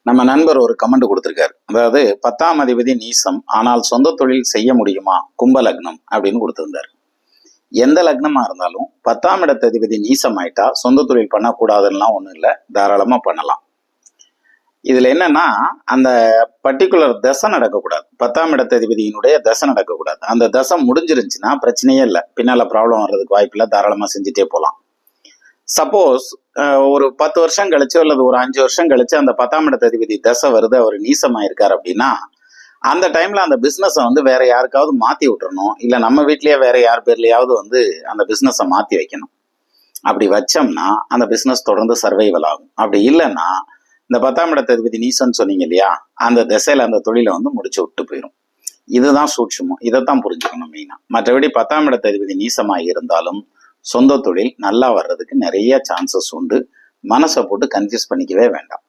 நம்ம நண்பர் ஒரு கமெண்ட் கொடுத்திருக்காரு. அதாவது 10ஆம் அதிபதி நீசம், ஆனால் சொந்த தொழில் செய்ய முடியுமா? கும்ப லக்னம் அப்படின்னு கொடுத்திருந்தாரு. எந்த லக்னமா இருந்தாலும் 10ஆம் இடத்து அதிபதி நீசம் ஆயிட்டா சொந்த தொழில் பண்ணக்கூடாதுன்னா ஒண்ணும் இல்லை, தாராளமா பண்ணலாம். இதுல என்னன்னா, அந்த பர்டிகுலர் தசை நடக்கக்கூடாது. 10ஆம் இடத்து அதிபதியினுடைய தசை நடக்கக்கூடாது. அந்த தசை முடிஞ்சிருந்துச்சுன்னா பிரச்சனையே இல்லை, பின்னால ப்ராப்ளம் வர்றதுக்கு வாய்ப்பு இல்லை, தாராளமா செஞ்சுட்டே போகலாம். சப்போஸ் ஒரு 10 வருஷம் கழிச்சு அல்லது ஒரு 5 வருஷம் கழிச்சு அந்த 10ஆம் இடத்து அதிபதி தசை வருது, அவர் நீசமாயிருக்காரு அப்படின்னா அந்த டைம்ல அந்த பிசினஸை வேற யாருக்காவது மாத்தி விட்டுறணும், இல்ல நம்ம வீட்லயே வேற யார் பேர்லயாவது அந்த பிசினஸை மாத்தி வைக்கணும். அப்படி வச்சோம்னா அந்த பிசினஸ் தொடர்ந்து சர்வைவல் ஆகும். அப்படி இல்லைன்னா இந்த 10ஆம் இடத்து அதிபதி நீசன்னு சொன்னீங்க இல்லையா, அந்த திசையில அந்த தொழிலை முடிச்சு விட்டு போயிடும். இதுதான் சூட்சுமம், இதைத்தான் புரிஞ்சுக்கணும் மெயினா. மற்றபடி 10ஆம் இடத்து அதிபதி நீசமாக இருந்தாலும் சொந்த தொழில் நல்லா வர்றதுக்கு நிறைய சான்சஸ் உண்டு. மனசை போட்டு கன்ஃபியூஸ் பண்ணிக்கவே வேண்டாம்.